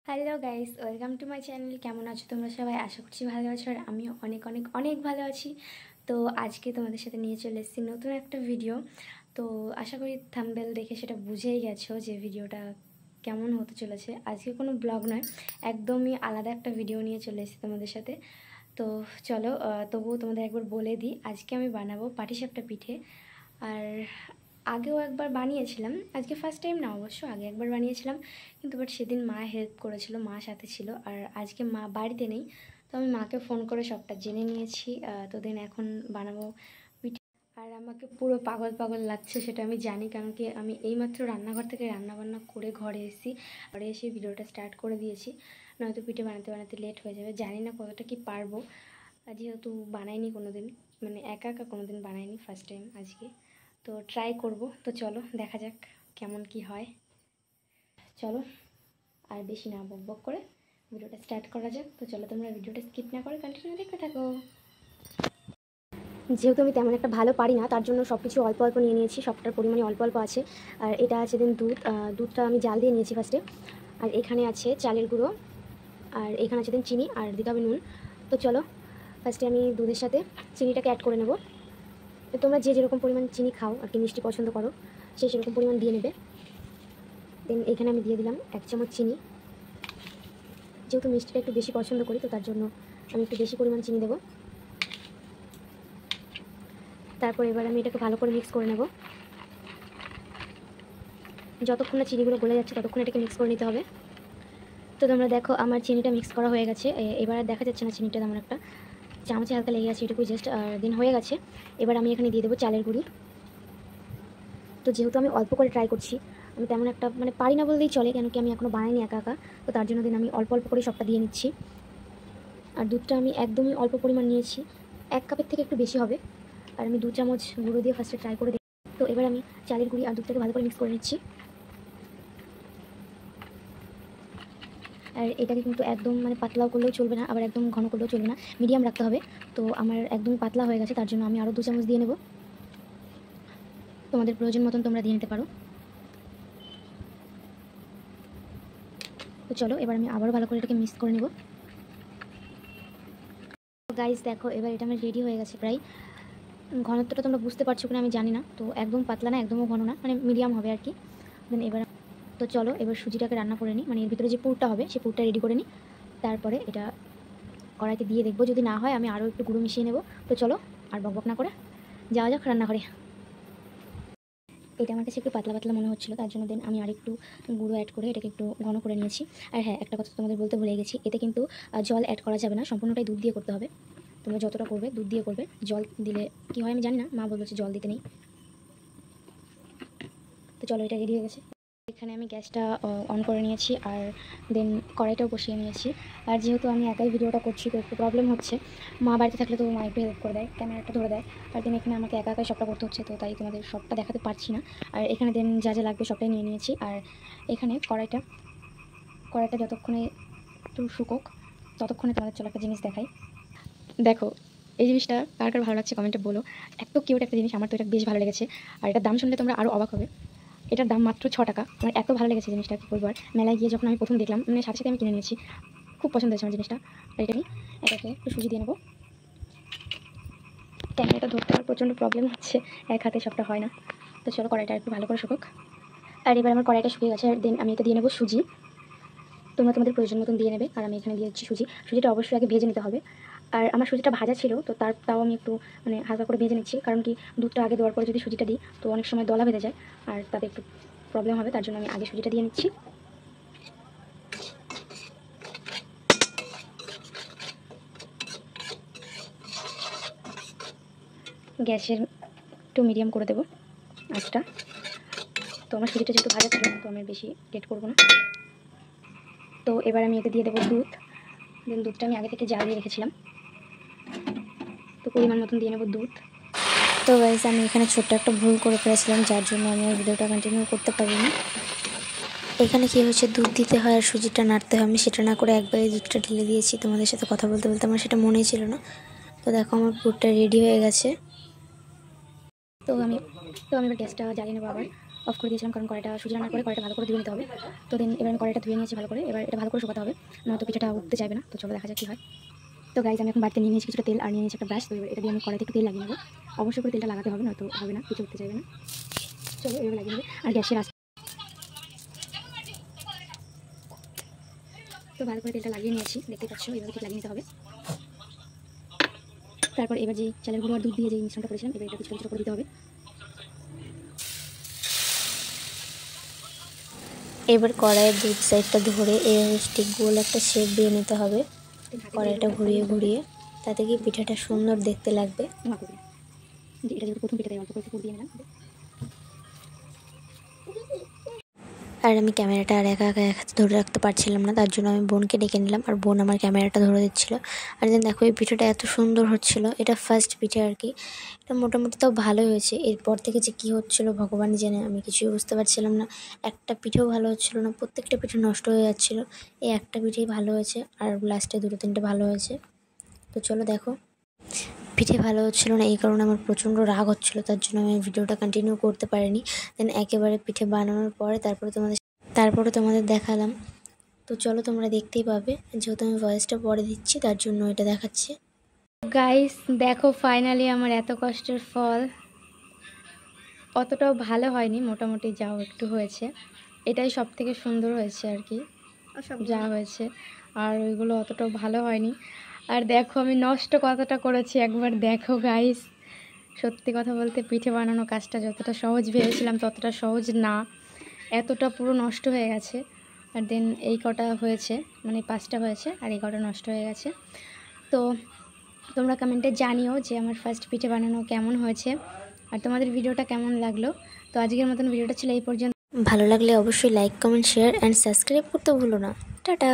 Hello guys, welcome to my channel. কেমন আছো তোমরা সবাই? আশা করছি ভালো আছো, আর আমিও অনেক অনেক অনেক ভালো আছি। তো আজকে তোমাদের সাথে নিয়ে চলে এসেছি নতুন একটা ভিডিও। তো আশা করি থাম্বনেল দেখে সেটা বুঝেই গেছো যে ভিডিওটা কেমন হতে চলেছে। আজকে কোনো ব্লগ নয়, একদমই আলাদা একটা ভিডিও নিয়ে চলে এসেছি তোমাদের সাথে। তো চলো, তবুও তোমাদের একবার বলে দিই, আজকে আমি বানাবো পাটিসাপটা পিঠে। আর আগেও একবার বানিয়েছিলাম, আজকে ফার্স্ট টাইম না, অবশ্য আগে একবার বানিয়েছিলাম, কিন্তু বাট সেদিন মা হেল্প করেছিল, মা সাথে ছিল। আর আজকে মা বাড়িতে নেই, তো আমি মাকে ফোন করে সবটা জেনে নিয়েছি। তো দেন এখন বানাবো পিঠে। আর আমাকে পুরো পাগল পাগল লাগছে সেটা আমি জানি, কারণ কি আমি এইমাত্র রান্নাঘর থেকে রান্নাবান্না করে ঘরে এসেছি, ঘরে এসে ভিডিওটা স্টার্ট করে দিয়েছি। নয়তো পিঠে বানাতে বানাতে লেট হয়ে যাবে, জানি না কতটা কি পারবো। যেহেতু বানাইনি কোনো দিন, মানে একা একা কোনো দিন বানাইনি, ফার্স্ট টাইম আজকে। তো ট্রাই করব। তো চলো দেখা যাক কেমন কি হয়। চলো আর বেশি না বক বক করে ভিডিওটা স্টার্ট করা যাক। তো চলো তোমরা ভিডিওটা স্কিপ না করে কন্টিনিউ দেখতে থাকো। যেহেতু আমি তেমন একটা ভালো পারি না, তার জন্য সব কিছু অল্প অল্প নিয়ে নিয়েছি, সবটার পরিমাণে অল্প অল্প আছে। আর এটা আছে দেন দুধ, দুধটা আমি জাল দিয়ে নিয়েছি ফার্স্টে। আর এখানে আছে চালের গুঁড়ো, আর এখানে আছে দেন চিনি, আর দিতে হবে নুন। তো চলো ফার্স্টে আমি দুধের সাথে চিনিটাকে অ্যাড করে নেব। তোমরা যে যেরকম পরিমাণ চিনি খাও আর কি, মিষ্টি পছন্দ করো, সে সেরকম পরিমাণ দিয়ে নেবে। দেন এখানে আমি দিয়ে দিলাম 1 চামচ চিনি। যেহেতু মিষ্টিটা একটু বেশি পছন্দ করি, তো তার জন্য আমি একটু বেশি পরিমাণ চিনি দেবো। তারপর এবার আমি এটাকে ভালো করে মিক্স করে নেব। যতক্ষণ না চিনিগুলো গলে যাচ্ছে ততক্ষণ এটাকে মিক্স করে নিতে হবে। তো তোমরা দেখো আমার চিনিটা মিক্স করা হয়ে গেছে। এবার আর দেখা যাচ্ছে না চিনিটা, তেমন একটা চামচে হালকা লেগে গেছে, এটুকুই জাস্ট। আর দিন হয়ে গেছে। এবার আমি এখানে দিয়ে দেবো চালের গুঁড়ি। তো যেহেতু আমি অল্প করে ট্রাই করছি, আমি তেমন একটা মানে পারি না বললেই চলে, কেন কি আমি এখনও বানাইনি একা একা। তো তার জন্য দিন আমি অল্প অল্প করে সবটা দিয়ে নিচ্ছি। আর দুধটা আমি একদমই অল্প পরিমাণ নিয়েছি, 1 কাপের থেকে একটু বেশি হবে। আর আমি 2 চামচ গুঁড়ো দিয়ে ফার্স্টে ট্রাই করে দেখি। তো এবার আমি চালের গুঁড়ি আর দুধটাকে ভালো করে মিক্স করে নিচ্ছি। আর এটাকে কিন্তু একদম মানে পাতলাও করলেও চলবে না, আবার একদম ঘন করলেও চলবে না, মিডিয়াম রাখতে হবে। তো আমার একদমই পাতলা হয়ে গেছে, তার জন্য আমি আরও 2 চামচ দিয়ে নেব। তোমাদের প্রয়োজন মতন তোমরা দিয়ে নিতে পারো। তো চলো এবার আমি আবারও ভালো করে এটাকে মিক্স করে নেব। গাইস দেখো, এবার এটা আমার রেডি হয়ে গেছে প্রায়। ঘনত্বটা তোমরা বুঝতে পারছো কিনা আমি জানি না, তো একদম পাতলা না একদমও ঘন না, মানে মিডিয়াম হবে আর কি। দেন এবার তো চলো এবার সুজিটাকে রান্না করে নিই, মানে এর ভিতরে যে পুরটা হবে সেই পুরটা রেডি করে নিই। তারপরে এটা কড়াইতে দিয়ে দেখবো, যদি না হয় আমি আরও একটু গুঁড়ো মিশিয়ে নেব। তো চলো আর বকবক না করে যাওয়া যাক রান্নাঘরে। এটা আমার কাছে একটু পাতলা পাতলা মনে হচ্ছিলো, তার জন্য দেন আমি আরেকটু গুঁড়ো অ্যাড করে এটাকে একটু ঘন করে নিয়েছি। আর হ্যাঁ, একটা কথা তোমাদের বলতে ভুলে গেছি, এতে কিন্তু জল অ্যাড করা যাবে না, সম্পূর্ণটাই দুধ দিয়ে করতে হবে। তোমরা যতটা করবে দুধ দিয়ে করবে, জল দিলে কী হয় আমি জানি না, মা বলেছে জল দিতে নেই। তো চলো এটা রেডি হয়ে গেছে। এখানে আমি গ্যাসটা অন করে নিয়েছি, আর দেন কড়াইটাও বসিয়ে নিয়েছি। আর যেহেতু আমি একাই ভিডিওটা করছি, তো একটু প্রবলেম হচ্ছে। মা বাড়িতে থাকলে তো মা একটু হেল্প করে দেয়, ক্যামেরাটা ধরে দেয়। আর দেন এখানে আমাকে একা একাই সবটা করতে হচ্ছে, তো তাই তোমাদের সবটা দেখাতে পারছি না। আর এখানে দেন যা যা লাগবে সবটাই নিয়ে নিয়েছি। আর এখানে কড়াইটা যতক্ষণে একটু শুকোক, ততক্ষণে তোমাদের চলো একটা জিনিস দেখাই। দেখো এই জিনিসটা কার কার ভালো লাগছে কমেন্টে বলো। এত কিউট একটা জিনিস, আমার তো এটা বেশ ভালো লেগেছে। আর এটার দাম শুনলে তোমরা আরও অবাক হবে। এটার দাম মাত্র 6 টাকা। আমার এত ভালো লেগেছে জিনিসটা, কি বলবো। আর মেলায় গিয়ে যখন আমি প্রথম দেখলাম, মানে সাথে সাথে আমি কিনে নিয়েছি, খুব পছন্দ হয়েছে আমার জিনিসটা। আর এটা নিয়ে এটাকে একটু সুজি দিয়ে নেবো। ক্যামেরাটা ধরতে আমার প্রচণ্ড প্রবলেম হচ্ছে, এক হাতে সবটা হয় না। তো চলো কড়াইটা একটু ভালো করে শুকুক। আর এবার আমার কড়াইটা শুকিয়ে গেছে, আর দেন আমি এটা দিয়ে নেবো সুজি। তোমরা তোমাদের প্রয়োজন মতন দিয়ে নেবে। আর আমি এখানে দিয়ে দিচ্ছি সুজিটা অবশ্যই আগে ভেজে নিতে হবে। আর আমার সুজিটা ভাজা ছিল, তো তাও আমি একটু মানে হালকা করে ভেজে নিচ্ছি, কারণ কি দুধটা আগে দেওয়ার পরে যদি সুজিটা দিই তো অনেক সময় দলা বেঁধে যায়, আর তাতে একটু প্রবলেম হবে, তার জন্য আমি আগে সুজিটা দিয়ে নিচ্ছি। গ্যাসের একটু মিডিয়াম করে দেবো আঁচটা। তো আমার সুজিটা যেহেতু ভাজা ছিল, তো আমি বেশি লেট করবো না। তো এবার আমি এতে দিয়ে দেবো দুধ। দেন দুধটা আমি আগে থেকে জাল দিয়ে রেখেছিলাম, তো পরিমাণ মতন দিয়ে নেবো দুধ। তো গাইস আমি এখানে ছোট্ট একটা ভুল করে ফেলেছিলাম, যার জন্য আমি আর ভিডিওটা কন্টিনিউ করতে পারিনি। এখানে কী হয়েছে, দুধ দিতে হয় আর সুজিটা নাড়তে হয়, আমি সেটা না করে একবারে দুধটা ঢেলে দিয়েছি। তোমাদের সাথে কথা বলতে বলতে আমার সেটা মনেই ছিল না। তো দেখো আমার পুরটা রেডি হয়ে গেছে। তো আমি এবার গ্যাসটা জ্বালিয়ে নেবো আবার। অফ করে দিয়েছিলাম, কারণ কড়াইটা সুজি রান্নার পরে কড়াইটা ভালো করে ধুয়ে নিতে হবে। তো দেন এবার আমি কড়াইটা ধুয়ে নিয়েছি ভালো করে, এবার এটা ভালো করে শুকাতে হবে, নয়তো পিঠাটা উঠতে চাইবে না। তো চলো দেখা যাক কী হয়। তো গাইজ আমি এখন বাড়িতে নিয়ে নিয়েছি কিছুটা তেল আর নিয়ে নিয়েছি একটা ব্রাশ। তো এবার এটা দিয়ে আমি কড়াইতে একটু তেল লাগিয়ে নেবো, অবশ্যই করে তেলটা লাগাতে হবে, নয়তো হবে না, কিছু উঠতে চাইবে না। চলো এবার লাগিয়ে নেবে। আর গ্যাসের আঁচ তো ভালো করে তেলটা লাগিয়ে নিয়েছি, দেখতে পাচ্ছ এভাবে ঠিক লাগিয়ে নিতে হবে। তারপর এবার যে চালের গুঁড়ো আর দুধ দিয়ে যে মিশ্রণটা করেছিলাম, এবার এটা কিছুটা করে দিতে হবে। এবার কড়াইয়ের দুধ সাইডটা ধরে এভাবে স্টিক গোল একটা শেপ দিয়ে নিতে হবে, কড়াইটা ঘুরিয়ে ঘুরিয়ে, তাতে কি পিঠাটা সুন্দর দেখতে লাগবে। এটা যেহেতু প্রথম পিঠা, তাই অল্প করে পুর দিয়ে নিলাম। আর আমি ক্যামেরাটা আর একা একা এক হাতে ধরে রাখতে পারছিলাম না, তার জন্য আমি বোনকে ডেকে নিলাম, আর বোন আমার ক্যামেরাটা ধরে দিচ্ছিলো। আর দেন দেখো এই পিঠাটা এত সুন্দর হচ্ছিলো, এটা ফার্স্ট পিঠে আর কি। এটা মোটামুটি তাও ভালোই হয়েছে। এরপর থেকে যে কী হচ্ছিলো ভগবানই জানে, আমি কিছুই বুঝতে পারছিলাম না। একটা পিঠেও ভালো হচ্ছিলো না, প্রত্যেকটা পিঠে নষ্ট হয়ে যাচ্ছিলো। এই একটা পিঠেই ভালো হয়েছে, আর লাস্টে দুটো তিনটে ভালো হয়েছে। তো চলো দেখো, পিঠে ভালো হচ্ছিলো না এই কারণে আমার প্রচণ্ড রাগ হচ্ছিলো, তার জন্য আমি ভিডিওটা কন্টিনিউ করতে পারিনি। দেন একেবারে পিঠে বানানোর পরে তারপরে তোমাদের দেখালাম। তো চলো তোমরা দেখতেই পাবে, যেহেতু আমি ভয়েসটা পরে দিচ্ছি তার জন্য এটা দেখাচ্ছি। গাইস দেখো ফাইনালি আমার এত কষ্টের ফল। অতটাও ভালো হয়নি, মোটামুটি যাও একটু হয়েছে। এটাই সব থেকে সুন্দর হয়েছে আর কি যা হয়েছে, আর ওইগুলো অতটাও ভালো হয়নি। আর দেখো আমি নষ্ট কতটা করেছি একবার দেখো গাইস। সত্যি কথা বলতে পিঠে বানানো কাজটা যতটা সহজ ভেবেছিলাম ততটা সহজ না, এতটা পুরো নষ্ট হয়ে গেছে। আর দেন এই কটা হয়েছে, মানে 5টা হয়েছে আর এই কটা নষ্ট হয়ে গেছে। তো তোমরা কমেন্টে জানিও যে আমার ফার্স্ট পিঠে বানানো কেমন হয়েছে আর তোমাদের ভিডিওটা কেমন লাগলো। তো আজকের মতন ভিডিওটা ছিল এই পর্যন্ত। ভালো লাগলে অবশ্যই like comment share and subscribe করতে ভুলো না। টাটা।